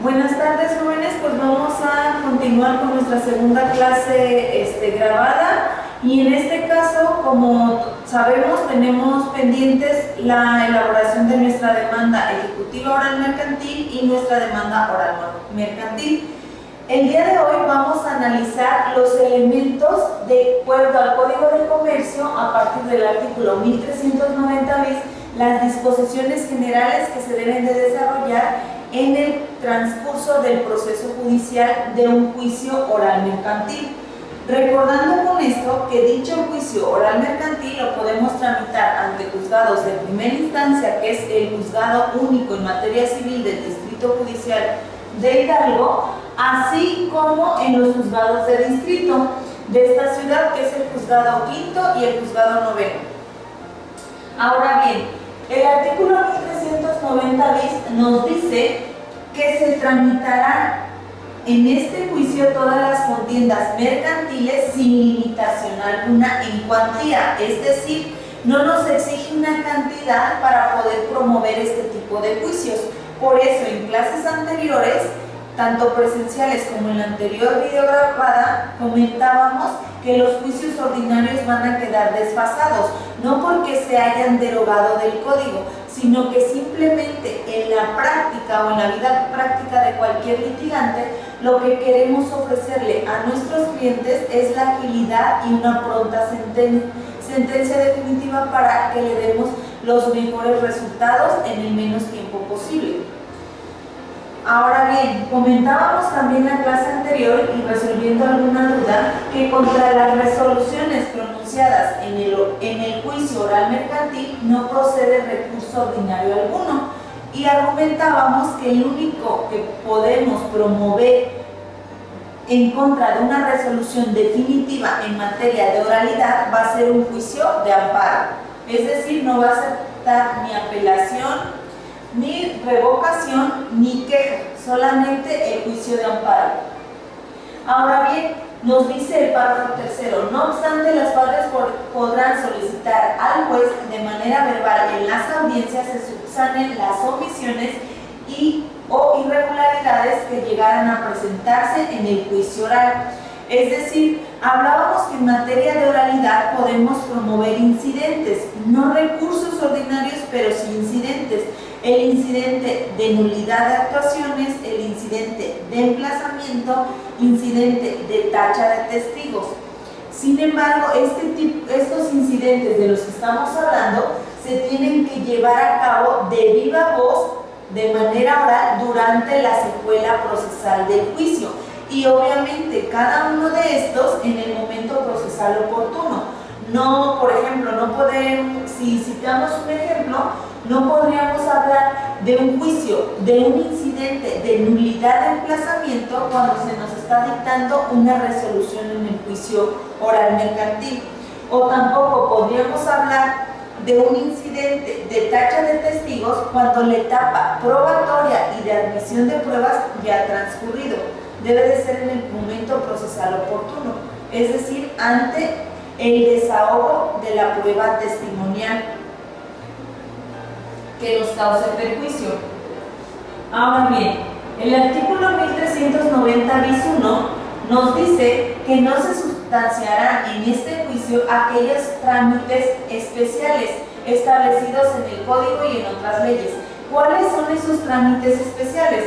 Buenas tardes, jóvenes. Pues vamos a continuar con nuestra segunda clase grabada, y en este caso, como sabemos, tenemos pendientes la elaboración de nuestra demanda ejecutiva oral mercantil y nuestra demanda oral mercantil. El día de hoy vamos a analizar los elementos de acuerdo al Código de Comercio a partir del artículo 1390 bis, las disposiciones generales que se deben de desarrollar en el transcurso del proceso judicial de un juicio oral mercantil. Recordando con esto que dicho juicio oral mercantil lo podemos tramitar ante juzgados de primera instancia, que es el juzgado único en materia civil del Distrito Judicial de Hidalgo, así como en los juzgados de distrito de esta ciudad, que es el juzgado quinto y el juzgado noveno. Ahora bien, el artículo 1390 bis nos dice que se tramitarán en este juicio todas las contiendas mercantiles sin limitación alguna en cuantía, es decir, no nos exige una cantidad para poder promover este tipo de juicios. Por eso, en clases anteriores, tanto presenciales como en la anterior videograbada, comentábamos que los juicios ordinarios van a quedar desfasados, no porque se hayan derogado del código, sino que simplemente en la práctica o en la vida práctica de cualquier litigante, lo que queremos ofrecerle a nuestros clientes es la agilidad y una pronta sentencia definitiva para que le demos los mejores resultados en el menos tiempo posible. Ahora bien, comentábamos también en la clase anterior y resolviendo alguna duda que contra las resoluciones pronunciadas en el juicio oral mercantil no procede recurso ordinario alguno, y argumentábamos que el único que podemos promover en contra de una resolución definitiva en materia de oralidad va a ser un juicio de amparo, es decir, no va a aceptar ni apelación, ni revocación, ni queja, solamente el juicio de amparo. Ahora bien, nos dice el párrafo tercero: no obstante, las partes podrán solicitar al juez de manera verbal en las audiencias se subsanen las omisiones o irregularidades que llegaran a presentarse en el juicio oral. Es decir, hablábamos que en materia de oralidad podemos promover incidentes, no recursos ordinarios, pero sí incidentes. El incidente de nulidad de actuaciones, el incidente de emplazamiento, incidente de tacha de testigos. Sin embargo, estos incidentes de los que estamos hablando se tienen que llevar a cabo de viva voz, de manera oral, durante la secuela procesal del juicio. Y obviamente cada uno de estos en el momento procesal oportuno. No, por ejemplo, no podemos, si citamos un ejemplo, no podríamos hablar de un juicio, de un incidente de nulidad de emplazamiento cuando se nos está dictando una resolución en el juicio oral mercantil. O tampoco podríamos hablar de un incidente de tacha de testigos cuando la etapa probatoria y de admisión de pruebas ya ha transcurrido. Debe de ser en el momento procesal oportuno, es decir, ante el desahogo de la prueba testimonial que nos cause perjuicio. Ahora bien, el artículo 1390 bis 1 nos dice que no se sustanciarán en este juicio aquellos trámites especiales establecidos en el Código y en otras leyes. ¿Cuáles son esos trámites especiales?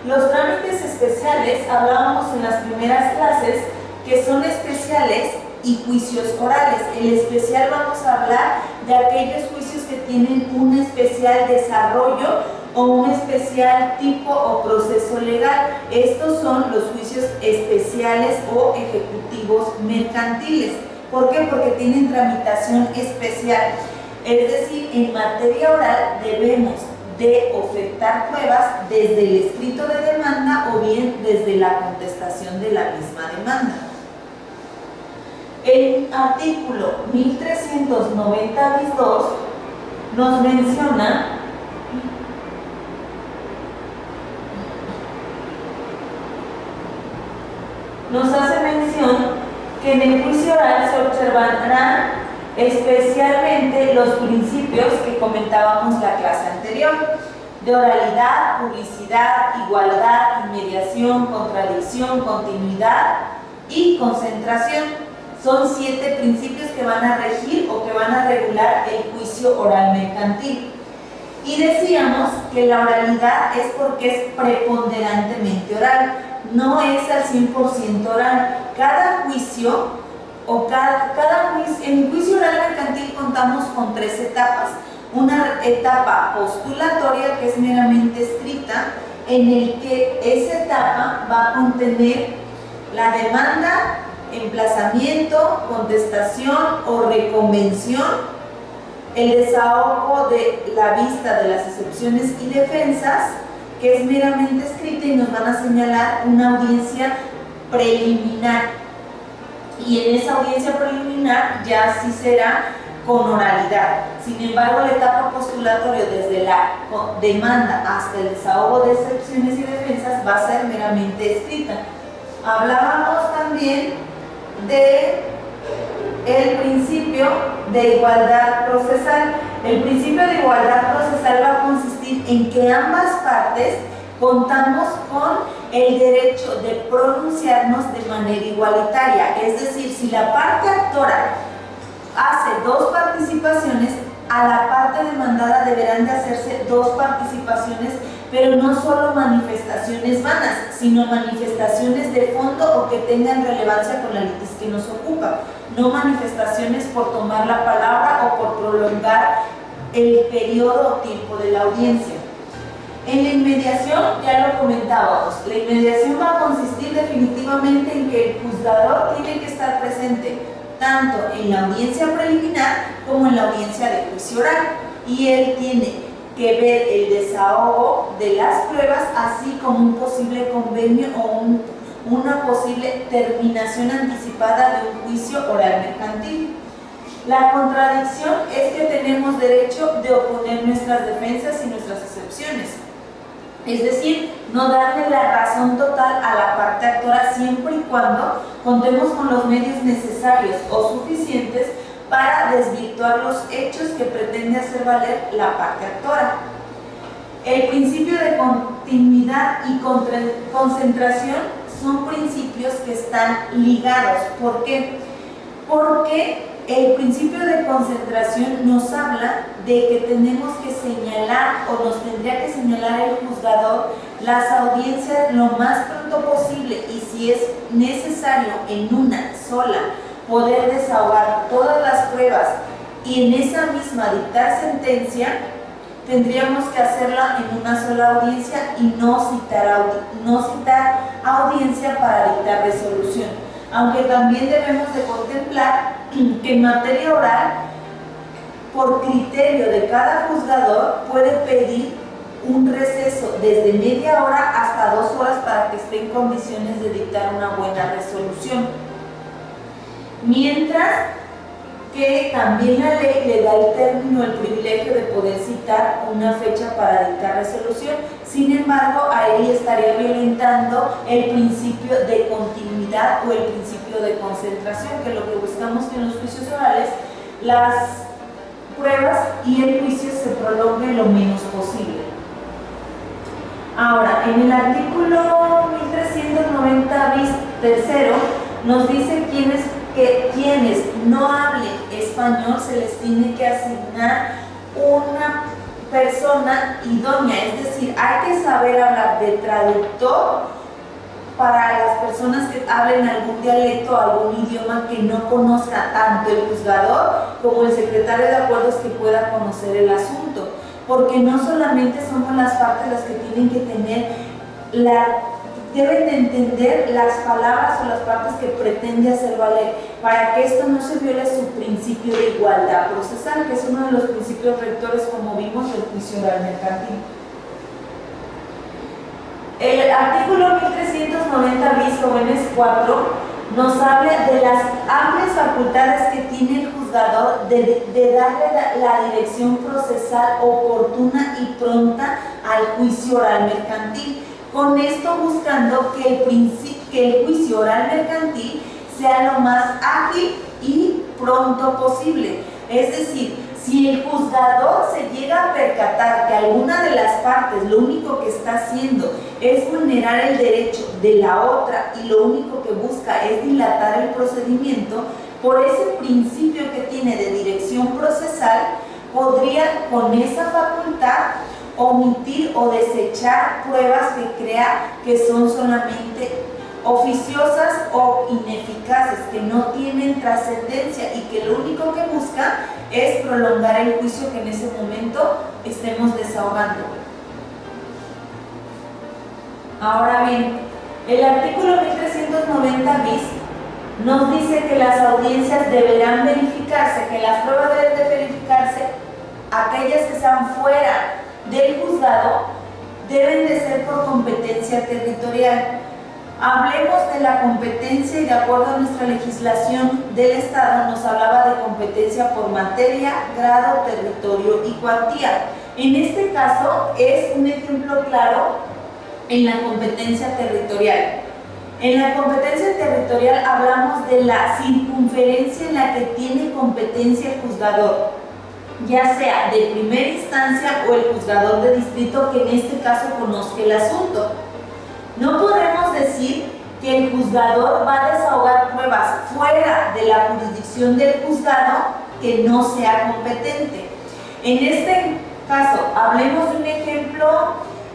Los trámites especiales, hablábamos en las primeras clases, que son especiales y juicios orales. El especial, vamos a hablar de aquellos juicios que tienen un especial desarrollo o un especial tipo o proceso legal. Estos son los juicios especiales o ejecutivos mercantiles. ¿Por qué? Porque tienen tramitación especial. Es decir, en materia oral debemos de ofertar pruebas desde el escrito de demanda o bien desde la contestación de la misma demanda. El artículo 1390 bis 2 nos menciona nos hace mención que en el juicio oral se observarán especialmente los principios que comentábamos la clase anterior. de oralidad, publicidad, igualdad, inmediación, contradicción, continuidad y concentración. Son 7 principios que van a regir o que van a regular el juicio oral mercantil. Y decíamos que la oralidad es porque es preponderantemente oral, no es al 100% oral. Cada juicio, en juicio oral mercantil contamos con 3 etapas. Una etapa postulatoria, que es meramente escrita, en el que esa etapa va a contener la demanda, emplazamiento, contestación o reconvención, el desahogo de la vista de las excepciones y defensas, que es meramente escrita y nos van a señalar una audiencia preliminar. Y en esa audiencia preliminar ya sí será con oralidad. Sin embargo, la etapa postulatoria, desde la demanda hasta el desahogo de excepciones y defensas, va a ser meramente escrita. Hablábamos también de el principio de igualdad procesal. El principio de igualdad procesal va a consistir en que ambas partes contamos con el derecho de pronunciarnos de manera igualitaria. Es decir, si la parte actora hace 2 participaciones, a la parte demandada deberán de hacerse 2 participaciones, pero no solo manifestaciones vanas, sino manifestaciones de fondo o que tengan relevancia con la litis que nos ocupa, no manifestaciones por tomar la palabra o por prolongar el periodo o tiempo de la audiencia. En la inmediación, ya lo comentábamos, la inmediación va a consistir definitivamente en que el juzgador tiene que estar presente tanto en la audiencia preliminar como en la audiencia de juicio oral, y él tiene que ver el desahogo de las pruebas, así como un posible convenio o una posible terminación anticipada de un juicio oral mercantil. La contradicción es que tenemos derecho de oponer nuestras defensas y nuestras excepciones, es decir, no darle la razón total a la parte actora siempre y cuando contemos con los medios necesarios o suficientes para desvirtuar los hechos que pretende hacer valer la parte actora. El principio de continuidad y concentración son principios que están ligados. ¿Por qué? Porque el principio de concentración nos habla de que tenemos que señalar, o nos tendría que señalar el juzgador, las audiencias lo más pronto posible, y si es necesario en una sola poder desahogar todas las pruebas y en esa misma dictar sentencia, tendríamos que hacerla en una sola audiencia y no citar audiencia para dictar resolución. Aunque también debemos de contemplar que en materia oral, por criterio de cada juzgador, puede pedir un receso desde media hora hasta 2 horas para que esté en condiciones de dictar una buena resolución. Mientras que también la ley le da el término, el privilegio de poder citar una fecha para dictar resolución. Sin embargo, ahí estaría violentando el principio de continuidad o el principio de concentración, que lo que buscamos que en los juicios orales las pruebas y el juicio se prolonguen lo menos posible. Ahora, en el artículo 1390 bis tercero nos dice que quienes no hablen español se les tiene que asignar una persona idónea, es decir, hay que saber hablar de traductor para las personas que hablen algún dialecto o algún idioma que no conozca tanto el juzgador como el secretario de acuerdos, que pueda conocer el asunto, porque no solamente somos las partes las que tienen que deben de entender las palabras o las partes que pretende hacer valer, para que esto no se viole su principio de igualdad procesal, que es uno de los principios rectores, como vimos, del juicio oral mercantil. El artículo 1390 bis jóvenes 4 nos habla de las amplias facultades que tiene el juzgador de darle la dirección procesal oportuna y pronta al juicio oral mercantil. Con esto buscando que el juicio oral mercantil sea lo más ágil y pronto posible. Es decir, Si el juzgador se llega a percatar que alguna de las partes lo único que está haciendo es vulnerar el derecho de la otra y lo único que busca es dilatar el procedimiento, por ese principio que tiene de dirección procesal, podría con esa facultad omitir o desechar pruebas que crea que son solamente oficiosas o ineficaces, que no tienen trascendencia y que lo único que busca es prolongar el juicio que en ese momento estemos desahogando. Ahora bien, el artículo 1390 bis nos dice que las audiencias deberán verificarse, que las pruebas deben de verificarse, aquellas que sean fuera del juzgado, deben de ser por competencia territorial. Hablemos de la competencia y de acuerdo a nuestra legislación del Estado nos hablaba de competencia por materia, grado, territorio y cuantía. En este caso es un ejemplo claro en la competencia territorial. En la competencia territorial hablamos de la circunferencia en la que tiene competencia el juzgador, ya sea de primera instancia o el juzgador de distrito que en este caso conozca el asunto. No podemos decir que el juzgador va a desahogar pruebas fuera de la jurisdicción del juzgado que no sea competente. En este caso, hablemos de un ejemplo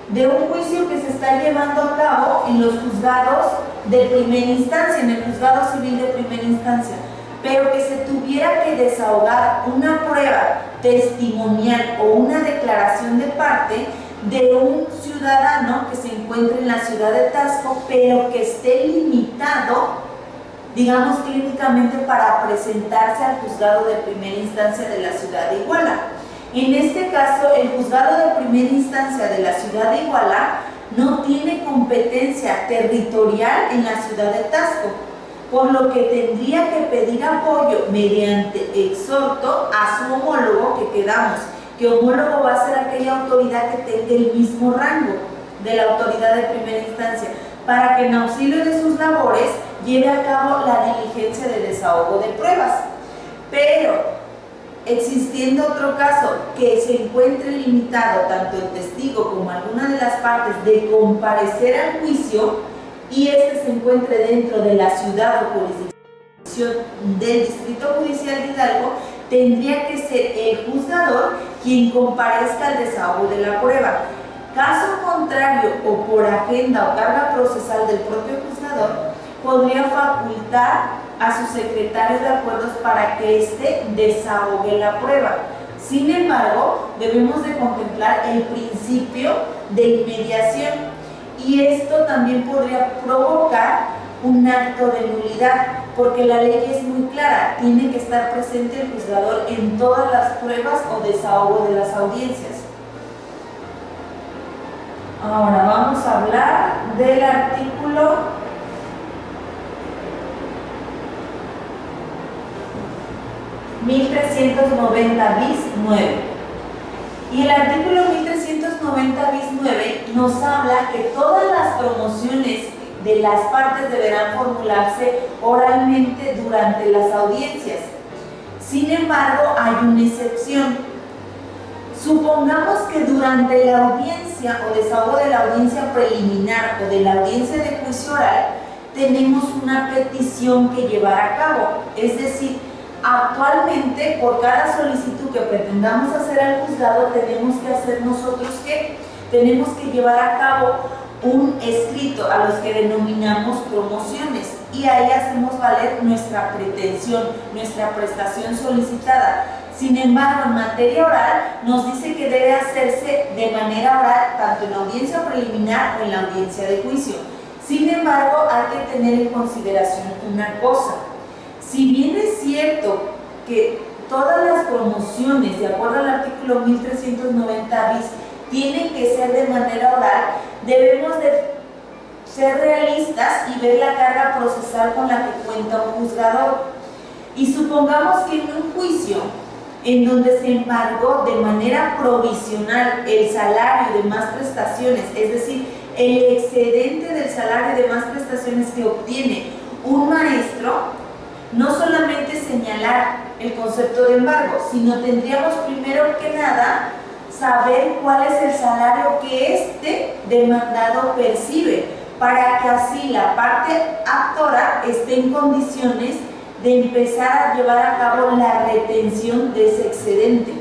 de un juicio que se está llevando a cabo en los juzgados de primera instancia, en el juzgado civil de primera instancia, pero que se tuviera que desahogar una prueba testimonial o una declaración de parte de un ciudadano que se encuentre en la ciudad de Taxco, pero que esté limitado, digamos clínicamente, para presentarse al juzgado de primera instancia de la ciudad de Iguala. En este caso, el juzgado de primera instancia de la ciudad de Iguala no tiene competencia territorial en la ciudad de Taxco, por lo que tendría que pedir apoyo mediante exhorto a su homólogo, que quedamos que homólogo va a ser aquella autoridad que tenga el mismo rango de la autoridad de primera instancia, para que en auxilio de sus labores lleve a cabo la diligencia de desahogo de pruebas. Pero, existiendo otro caso que se encuentre limitado tanto el testigo como alguna de las partes de comparecer al juicio y este se encuentre dentro de la ciudad o jurisdicción del Distrito Judicial de Hidalgo, tendría que ser el juzgador quien comparezca al desahogo de la prueba. Caso contrario, o por agenda o carga procesal del propio juzgador, podría facultar a su secretario de acuerdos para que éste desahogue la prueba. Sin embargo, debemos de contemplar el principio de inmediación y esto también podría provocar un acto de nulidad, porque la ley es muy clara, tiene que estar presente el juzgador en todas las pruebas o desahogo de las audiencias. Ahora vamos a hablar del artículo 1390 bis 9. Y el artículo 1390 bis 9 nos habla que todas las promociones de las partes deberán formularse oralmente durante las audiencias. Sin embargo, hay una excepción. Supongamos que durante la audiencia o desahogo de la audiencia preliminar o de la audiencia de juicio oral tenemos una petición que llevar a cabo. Es decir, actualmente por cada solicitud que pretendamos hacer al juzgado tenemos que hacer nosotros ¿qué? Tenemos que llevar a cabo un escrito a los que denominamos promociones y ahí hacemos valer nuestra pretensión, nuestra prestación solicitada. Sin embargo, en materia oral nos dice que debe hacerse de manera oral tanto en la audiencia preliminar o en la audiencia de juicio. Sin embargo, hay que tener en consideración una cosa. Si bien es cierto que todas las promociones, de acuerdo al artículo 1390 bis, tienen que ser de manera oral, debemos de ser realistas y ver la carga procesal con la que cuenta un juzgador. Y supongamos que en un juicio en donde se embargó de manera provisional el salario y demás prestaciones, es decir, el excedente del salario y demás prestaciones que obtiene un maestro, no solamente señalar el concepto de embargo, sino tendríamos primero que nada saber cuál es el salario que este demandado percibe, para que así la parte actora esté en condiciones de empezar a llevar a cabo la retención de ese excedente.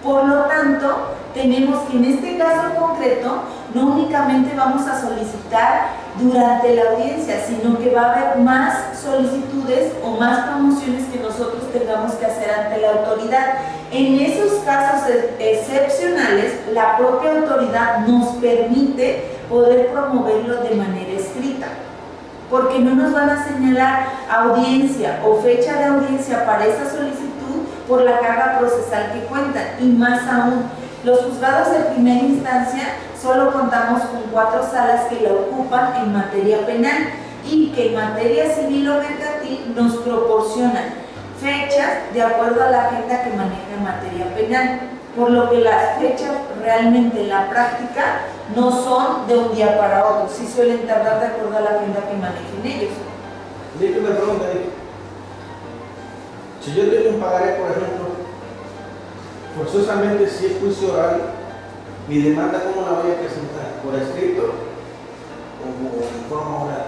Por lo tanto, tenemos que en este caso en concreto no únicamente vamos a solicitar durante la audiencia, sino que va a haber más solicitudes o más promociones que nosotros tengamos que hacer ante la autoridad. En esos casos excepcionales, la propia autoridad nos permite poder promoverlo de manera escrita, porque no nos van a señalar audiencia o fecha de audiencia para esa solicitud por la carga procesal que cuentan, y más aún, los juzgados de primera instancia solo contamos con 4 salas que la ocupan en materia penal y que en materia civil o mercantil nos proporcionan fechas de acuerdo a la agenda que maneja en materia penal, por lo que las fechas realmente en la práctica no son de un día para otro, sí suelen tardar de acuerdo a la agenda que manejen ellos. Listo, una pregunta ahí. Si yo tengo un pagaré, por ejemplo, forzosamente si es juicio oral, mi demanda, ¿cómo la voy a presentar? ¿Por escrito o en forma oral?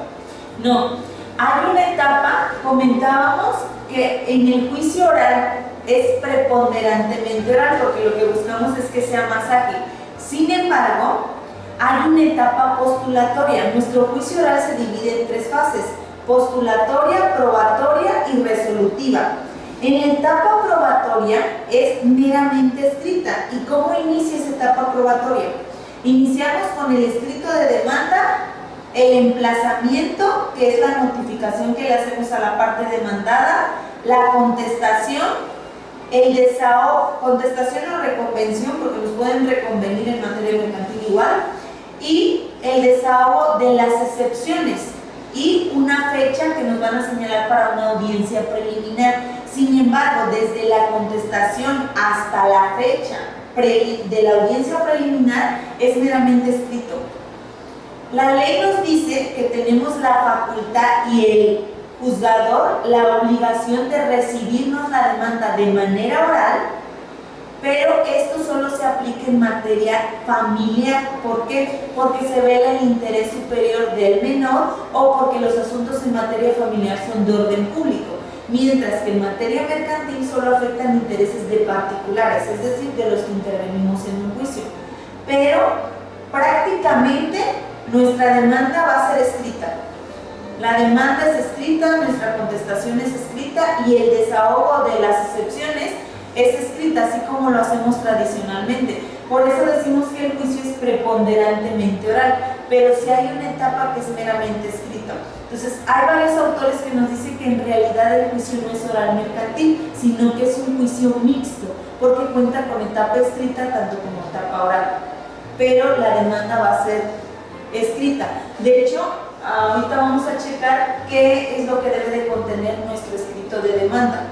No, hay una etapa, comentábamos que en el juicio oral es preponderantemente oral, porque lo que buscamos es que sea más ágil. Sin embargo, hay una etapa postulatoria. Nuestro juicio oral se divide en 3 fases: postulatoria, probatoria y resolutiva. En la etapa probatoria es meramente escrita. ¿Y cómo inicia esa etapa probatoria? Iniciamos con el escrito de demanda, el emplazamiento, que es la notificación que le hacemos a la parte demandada, la contestación, el desahogo, contestación o reconvención, porque nos pueden reconvenir en materia mercantil igual, y el desahogo de las excepciones y una fecha que nos van a señalar para una audiencia preliminar. Sin embargo, desde la contestación hasta la fecha de la audiencia preliminar es meramente escrito. La ley nos dice que tenemos la facultad y el juzgador la obligación de recibirnos la demanda de manera oral, pero esto solo se aplica en materia familiar. ¿Por qué? Porque se vela el interés superior del menor o porque los asuntos en materia familiar son de orden público, mientras que en materia mercantil solo afectan intereses de particulares, es decir, de los que intervenimos en un juicio. Pero prácticamente nuestra demanda va a ser escrita. La demanda es escrita, nuestra contestación es escrita y el desahogo de las excepciones es escrita, así como lo hacemos tradicionalmente. Por eso decimos que el juicio es preponderantemente oral, pero sí hay una etapa que es meramente escrita. Entonces, hay varios autores que nos dicen que en realidad el juicio no es oral mercantil, sino que es un juicio mixto, porque cuenta con etapa escrita tanto como etapa oral, pero la demanda va a ser escrita. De hecho, ahorita vamos a checar qué es lo que debe de contener nuestro escrito de demanda,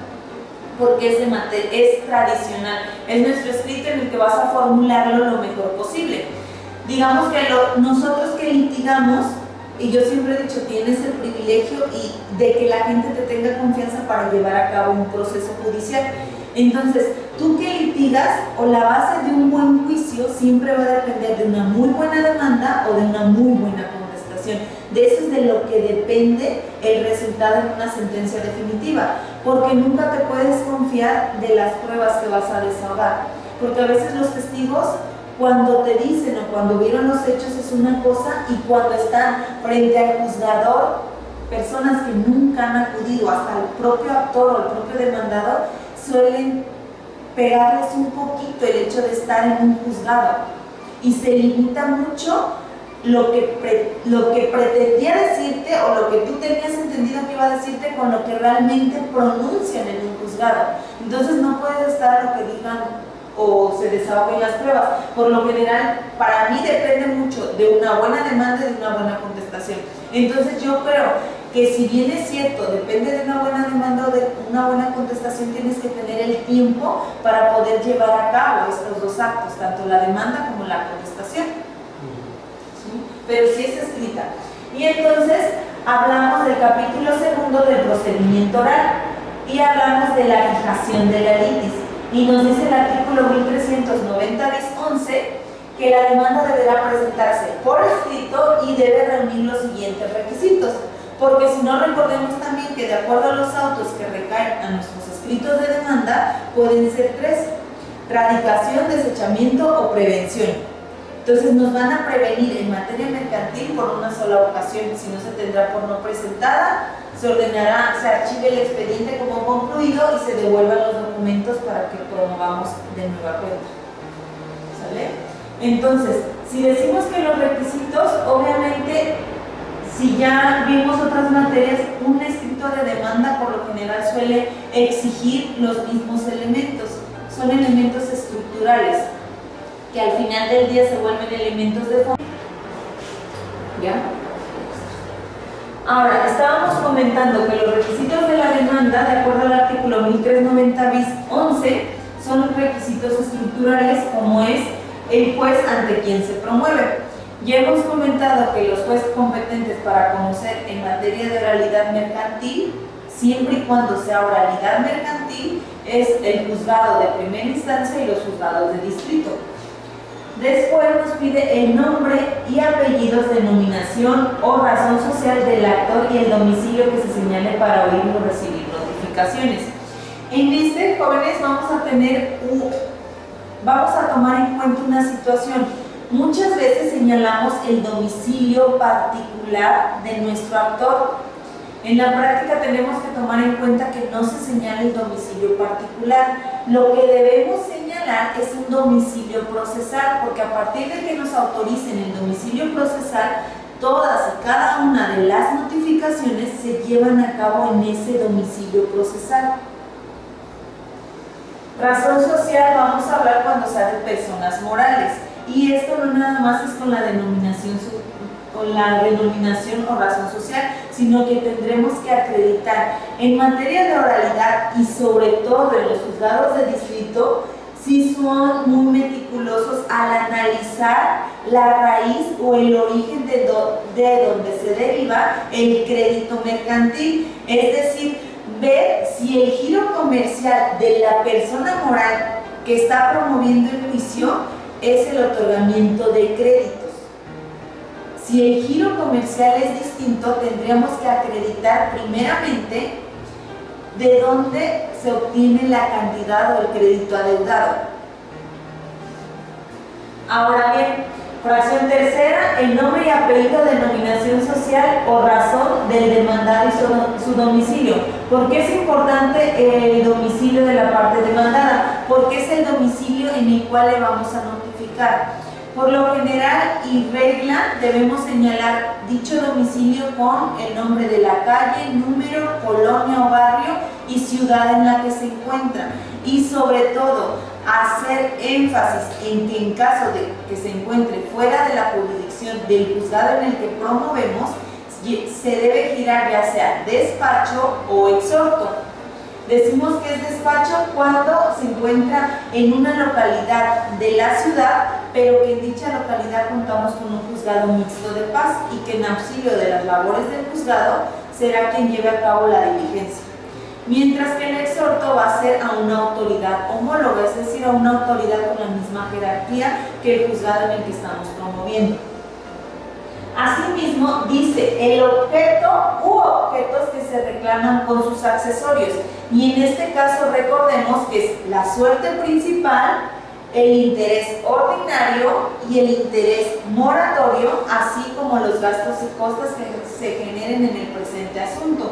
porque es tradicional, es nuestro escrito en el que vas a formularlo lo mejor posible. Digamos que nosotros que litigamos, y yo siempre he dicho, tienes el privilegio de que la gente te tenga confianza para llevar a cabo un proceso judicial. Entonces, tú que litigas, o la base de un buen juicio siempre va a depender de una muy buena demanda o de una muy buena contestación. De eso es de lo que depende el resultado en una sentencia definitiva, porque nunca te puedes confiar de las pruebas que vas a desahogar, porque a veces los testigos, cuando te dicen o cuando vieron los hechos es una cosa, y cuando están frente al juzgador, personas que nunca han acudido, hasta el propio actor o el propio demandador, suelen pegarles un poquito el hecho de estar en un juzgado, y se limita mucho lo que pretendía decirte o lo que tú tenías entendido que iba a decirte con lo que realmente pronuncian en un juzgado. Entonces no puedes estar lo que digan o se desahoguen las pruebas. Por lo general, para mí depende mucho de una buena demanda y de una buena contestación. Entonces yo creo que si bien es cierto, depende de una buena demanda o de una buena contestación, tienes que tener el tiempo para poder llevar a cabo estos dos actos, tanto la demanda como la contestación. ¿Sí? Pero sí es escrita. Y entonces hablamos del capítulo segundo del procedimiento oral y hablamos de la fijación de la litis. Y nos dice el artículo 1390 bis 11 que la demanda deberá presentarse por escrito y debe reunir los siguientes requisitos. Porque si no, recordemos también que de acuerdo a los autos que recaen a nuestros escritos de demanda, pueden ser 3: radicación, desechamiento o prevención. Entonces nos van a prevenir en materia mercantil por una sola ocasión. Si no, se tendrá por no presentada, se ordenará, se archive el expediente como concluido y se devuelvan los documentos para que promovamos de nueva cuenta. ¿Sale? Entonces, si decimos que los requisitos, obviamente, si ya vimos otras materias, un escrito de demanda por lo general suele exigir los mismos elementos. Son elementos estructurales que al final del día se vuelven elementos de fondo. ¿Ya? Ahora, estábamos comentando que los requisitos de la demanda, de acuerdo al artículo 1390 bis 11, son requisitos estructurales como es el juez ante quien se promueve. Ya hemos comentado que los jueces competentes para conocer en materia de oralidad mercantil, siempre y cuando sea oralidad mercantil, es el juzgado de primera instancia y los juzgados de distrito. Después nos pide el nombre y apellidos, denominación o razón social del actor y el domicilio que se señale para oír o recibir notificaciones. En este, jóvenes, vamos a tomar en cuenta una situación. Muchas veces señalamos el domicilio particular de nuestro actor. En la práctica tenemos que tomar en cuenta que no se señala el domicilio particular. Lo que debemos señalar es un domicilio procesal, porque a partir de que nos autoricen el domicilio procesal, todas y cada una de las notificaciones se llevan a cabo en ese domicilio procesal. Razón social vamos a hablar cuando sea de personas morales, y esto no nada más es con la denominación o razón social, sino que tendremos que acreditar en materia de oralidad y sobre todo en los juzgados de distrito, si son muy meticulosos al analizar la raíz o el origen de donde se deriva el crédito mercantil, es decir, ver si el giro comercial de la persona moral que está promoviendo el juicio es el otorgamiento de créditos. Si el giro comercial es distinto, tendríamos que acreditar primeramente de dónde se obtiene la cantidad o el crédito adeudado. Ahora bien, fracción tercera, el nombre y apellido, denominación social o razón del demandado y su domicilio. ¿Por qué es importante el domicilio de la parte demandada? Porque es el domicilio en el cual le vamos a notificar. Por lo general y regla debemos señalar dicho domicilio con el nombre de la calle, número, colonia o barrio y ciudad en la que se encuentra. Y sobre todo, hacer énfasis en que en caso de que se encuentre fuera de la jurisdicción del juzgado en el que promovemos, se debe girar ya sea despacho o exhorto. Decimos que es despacho cuando se encuentra en una localidad de la ciudad, pero que en dicha localidad contamos con un juzgado mixto de paz y que en auxilio de las labores del juzgado será quien lleve a cabo la diligencia. Mientras que el exhorto va a ser a una autoridad homóloga, es decir, a una autoridad con la misma jerarquía que el juzgado en el que estamos promoviendo. Asimismo, dice el objeto u objetos que se reclaman con sus accesorios. Y en este caso recordemos que es la suerte principal, el interés ordinario y el interés moratorio, así como los gastos y costas que se generen en el presente asunto.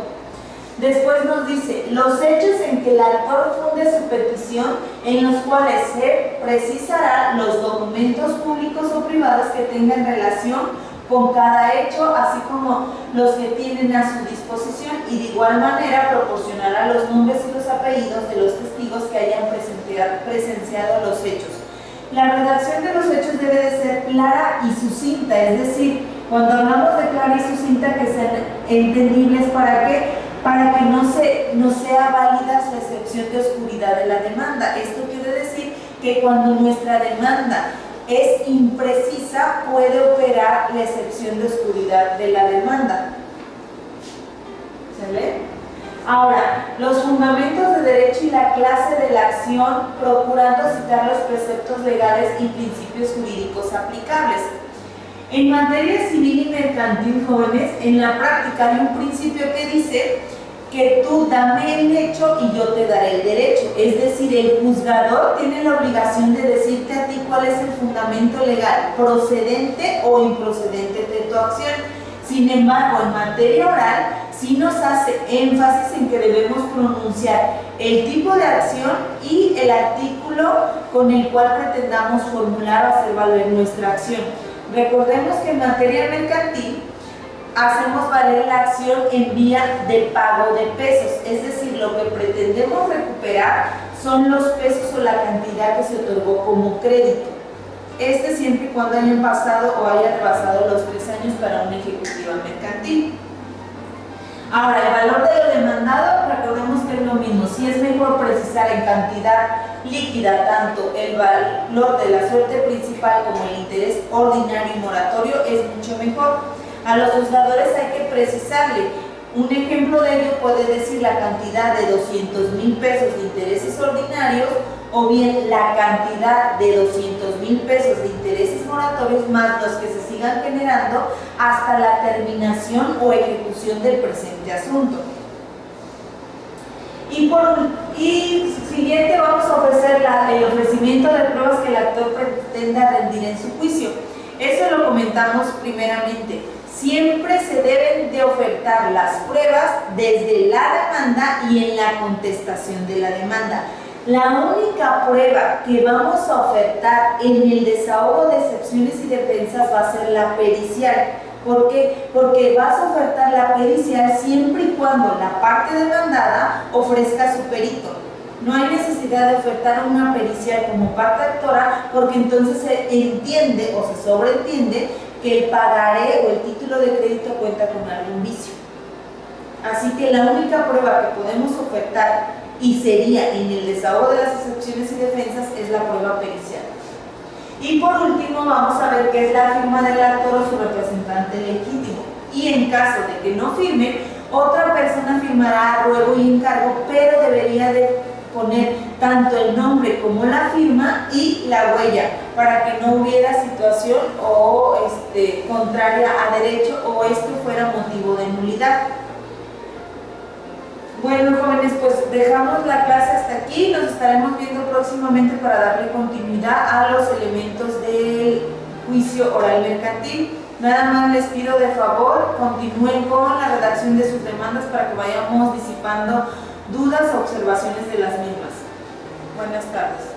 Después nos dice los hechos en que el actor funde su petición, en los cuales se precisarán los documentos públicos o privados que tengan relación con cada hecho, así como los que tienen a su disposición, y de igual manera proporcionará los nombres y los apellidos de los testigos que hayan presenciado los hechos. La redacción de los hechos debe de ser clara y sucinta, es decir, cuando hablamos de clara y sucinta, que sean entendibles. ¿Para qué? Para que no sea válida la excepción de oscuridad de la demanda. Esto quiere decir que cuando nuestra demanda es imprecisa, puede operar la excepción de oscuridad de la demanda. ¿Sale? Ahora, los fundamentos de derecho y la clase de la acción, procurando citar los preceptos legales y principios jurídicos aplicables. En materia civil y mercantil, jóvenes, en la práctica hay un principio que dice que tú dame el hecho y yo te daré el derecho. Es decir, el juzgador tiene la obligación de decirte a ti cuál es el fundamento legal, procedente o improcedente de tu acción. Sin embargo, en materia oral, sí nos hace énfasis en que debemos pronunciar el tipo de acción y el artículo con el cual pretendamos formular o hacer valer nuestra acción. Recordemos que en materia mercantil hacemos valer la acción en vía de pago de pesos, es decir, lo que pretendemos recuperar son los pesos o la cantidad que se otorgó como crédito. Siempre y cuando hayan pasado o haya rebasado los 3 años para una ejecutiva mercantil. Ahora, el valor de lo demandado, recordemos que es lo mismo. Si es mejor precisar en cantidad líquida tanto el valor de la suerte principal como el interés ordinario y moratorio, es mucho mejor. A los juzgadores hay que precisarle. Un ejemplo de ello puede decir la cantidad de 200,000 pesos de intereses ordinarios o bien la cantidad de 200,000 pesos de intereses moratorios más los que se sigan generando hasta la terminación o ejecución del presente asunto. Y siguiente vamos a ofrecer el ofrecimiento de pruebas que el actor pretenda rendir en su juicio. Eso lo comentamos primeramente. Siempre se deben de ofertar las pruebas desde la demanda y en la contestación de la demanda. La única prueba que vamos a ofertar en el desahogo de excepciones y defensas va a ser la pericial. ¿Por qué? Porque vas a ofertar la pericial siempre y cuando la parte demandada ofrezca su perito. No hay necesidad de ofertar una pericial como parte actora, porque entonces se entiende o se sobreentiende que el pagaré o el título de crédito cuenta con algún vicio. Así que la única prueba que podemos ofertar, y sería en el desahogo de las excepciones y defensas, es la prueba pericial. Y por último vamos a ver qué es la firma del actor o su representante legítimo. Y en caso de que no firme, otra persona firmará a ruego y encargo, pero debería de poner tanto el nombre como la firma y la huella, para que no hubiera situación o contraria a derecho o esto fuera motivo de nulidad. Bueno, jóvenes, pues dejamos la clase hasta aquí. Nos estaremos viendo próximamente para darle continuidad a los elementos del juicio oral mercantil. Nada más les pido de favor, continúen con la redacción de sus demandas para que vayamos disipando dudas o observaciones de las mismas. Buenas tardes.